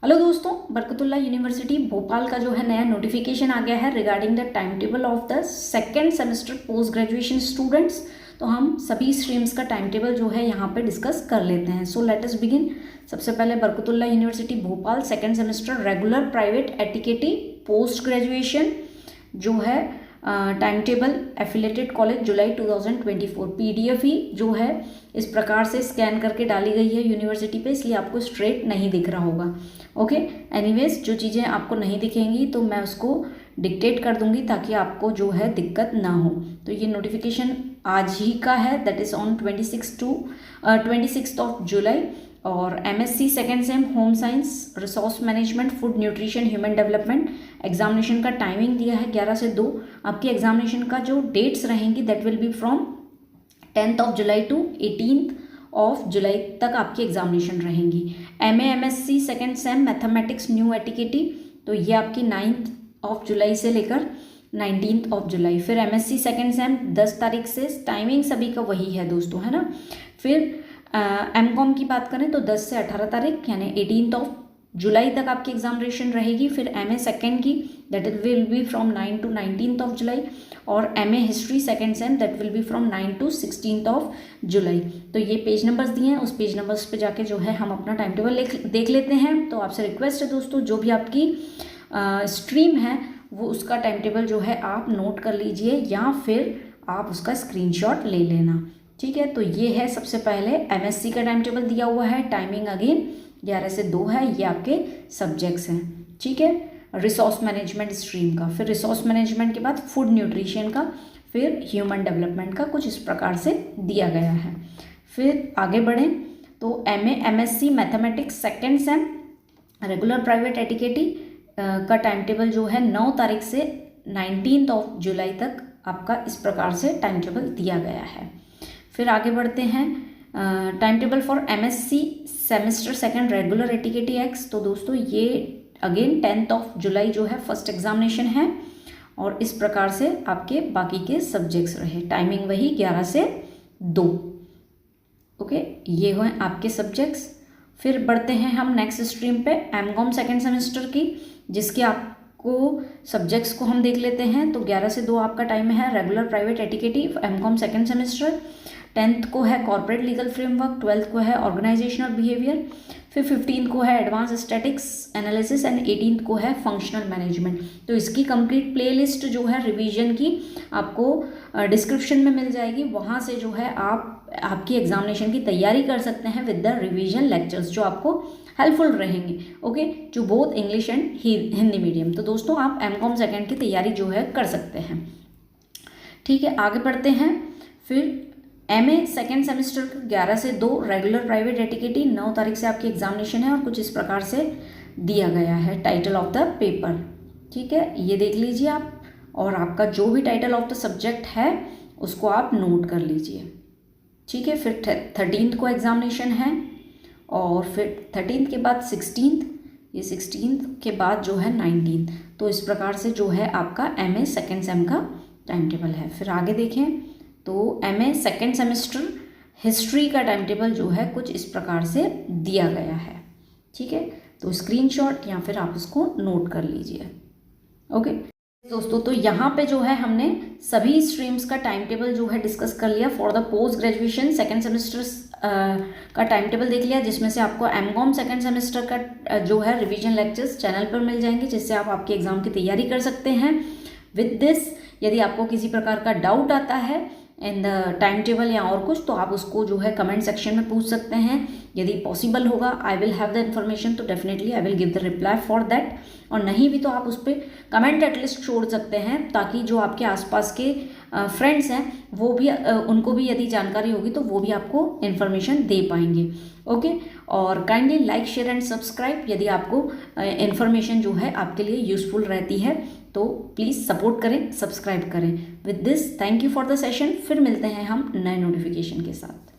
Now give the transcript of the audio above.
Hello दोस्तों, Barkatullah university Bhopal का जो है नया नोटिफिकेशन आ गया है regarding the time table of the second semester post graduation students. तो हम सभी स्ट्रीम्स का टाइम टेबल जो है यहाँ पे डिस्कस कर लेते हैं। So let us begin. सबसे पहले Barkatullah university Bhopal second semester regular private ATKT post graduation जो है टाइम टेबल एफिलेटेड कॉलेज जुलाई 2024 पीडीएफ ही जो है इस प्रकार से स्कैन करके डाली गई है यूनिवर्सिटी पे, इसलिए आपको स्ट्रेट नहीं दिख रहा होगा। ओके, एनीवेज जो चीज़ें आपको नहीं दिखेंगी तो मैं उसको डिक्टेट कर दूंगी ताकि आपको जो है दिक्कत ना हो। तो ये नोटिफिकेशन आज ही का है, that is on 26 of July. और MSc second sem home science resource management food nutrition human development examination का टाइमिंग दिया है 11 से 2। आपकी एग्जामिनेशन का जो डेट्स रहेंगी that will be from 10th of July to 18th of July तक आपकी एग्जामिनेशन रहेंगी। MSc second sem mathematics new ATKT, तो ये आपकी 9th ऑफ जुलाई से लेकर 19th ऑफ जुलाई। फिर एमएससी सेकेंड सेम 10 तारीख से, टाइमिंग सभी का वही है दोस्तों, है ना। फिर एमकॉम की बात करें तो 10 से 18 तारीख यानी 18th ऑफ जुलाई तक आपकी एग्जामिनेशन रहेगी। फिर एमए सेकेंड की that will be from 9 to 19th of July. और MA history second sem that will be from 9 to 16th of July. तो ये पेज नंबर्स दिए हैं, उस पेज नंबर्स पे जाके जो है हम अपना टाइम टेबल देख लेते हैं। तो आपसे रिक्वेस्ट है दोस्तों, जो भी आपकी स्ट्रीम है वो उसका टाइम टेबल जो है आप नोट कर लीजिए या फिर आप उसका स्क्रीनशॉट ले लेना, ठीक है। तो ये है सबसे पहले एमएससी का टाइम टेबल दिया हुआ है, टाइमिंग अगेन 11 से 2 है, ये आपके सब्जेक्ट्स हैं, ठीक है। रिसोर्स मैनेजमेंट स्ट्रीम का, फिर रिसोर्स मैनेजमेंट के बाद फूड न्यूट्रिशन का, फिर ह्यूमन डेवलपमेंट का कुछ इस प्रकार से दिया गया है। फिर आगे बढ़ें तो MSc mathematics second sem regular private ATKT का टाइम टेबल जो है 9 तारीख से 19th ऑफ जुलाई तक आपका इस प्रकार से टाइम टेबल दिया गया है। फिर आगे बढ़ते हैं time table for MSc semester second regular ATKT ex. तो दोस्तों ये अगेन 10th ऑफ जुलाई जो है फर्स्ट एग्जामिनेशन है और इस प्रकार से आपके बाकी के सब्जेक्ट्स रहे, टाइमिंग वही 11 से 2। ओके, ये हुए आपके सब्जेक्ट्स। फिर बढ़ते हैं हम नेक्स्ट स्ट्रीम पे, एमकॉम सेकेंड सेमेस्टर की, जिसके आपको सब्जेक्ट्स को हम देख लेते हैं। तो 11 से 2 आपका टाइम है regular private ATKT MCom second semester. 10th को है कॉर्पोरेट लीगल फ्रेमवर्क, 12th को है ऑर्गेनाइजेशनल बिहेवियर, फिर 15th को है advance statics analysis and 18th को है फंक्शनल मैनेजमेंट। तो इसकी कंप्लीट प्लेलिस्ट जो है रिवीजन की आपको डिस्क्रिप्शन में मिल जाएगी, वहाँ से जो है आप आपकी एग्जामिनेशन की तैयारी कर सकते हैं विद द रिवीजन लेक्चर्स जो आपको हेल्पफुल रहेंगे। ओके, जो both English and Hindi medium. तो दोस्तों आप एमकॉम सेकेंड की तैयारी जो है कर सकते हैं, ठीक है। आगे बढ़ते हैं। फिर एमए सेकेंड सेमेस्टर 11 से 2 रेगुलर प्राइवेट एटिकेटी 9 तारीख से आपकी एग्जामिनेशन है और कुछ इस प्रकार से दिया गया है टाइटल ऑफ द पेपर, ठीक है। ये देख लीजिए आप, और आपका जो भी टाइटल ऑफ द सब्जेक्ट है उसको आप नोट कर लीजिए, ठीक है। फिर 13th को एग्जामिनेशन है और फिर 13th के बाद 16th, ये 16th के बाद जो है 19th। तो इस प्रकार से जो है आपका एमए सेकेंड सेम का टाइम टेबल है। फिर आगे देखें तो एमए सेकेंड सेमेस्टर हिस्ट्री का टाइम टेबल जो है कुछ इस प्रकार से दिया गया है, ठीक है। तो स्क्रीनशॉट या फिर आप उसको नोट कर लीजिए। ओके दोस्तों, तो यहाँ पे जो है हमने सभी स्ट्रीम्स का टाइम टेबल जो है डिस्कस कर लिया। For the post graduation second semester का टाइम टेबल देख लिया, जिसमें से आपको एमकॉम सेकेंड सेमेस्टर का जो है रिवीजन लेक्चर्स चैनल पर मिल जाएंगे, जिससे आप आपके एग्जाम की तैयारी कर सकते हैं। विद दिस यदि आपको किसी प्रकार का डाउट आता है इन द टाइम टेबल या और कुछ, तो आप उसको जो है कमेंट सेक्शन में पूछ सकते हैं। यदि पॉसिबल होगा I will have the information, तो definitely I will give the reply for that. और नहीं भी तो आप उस पर कमेंट एटलीस्ट छोड़ सकते हैं, ताकि जो आपके आसपास के फ्रेंड्स हैं वो भी उनको भी यदि जानकारी होगी तो वो भी आपको इन्फॉर्मेशन दे पाएंगे। ओके, और kindly like share and subscribe यदि आपको इन्फॉर्मेशन जो है आपके लिए यूजफुल रहती है, तो प्लीज़ सपोर्ट करें, सब्सक्राइब करें। With this thank you for the session. फिर मिलते हैं हम नए नोटिफिकेशन के साथ।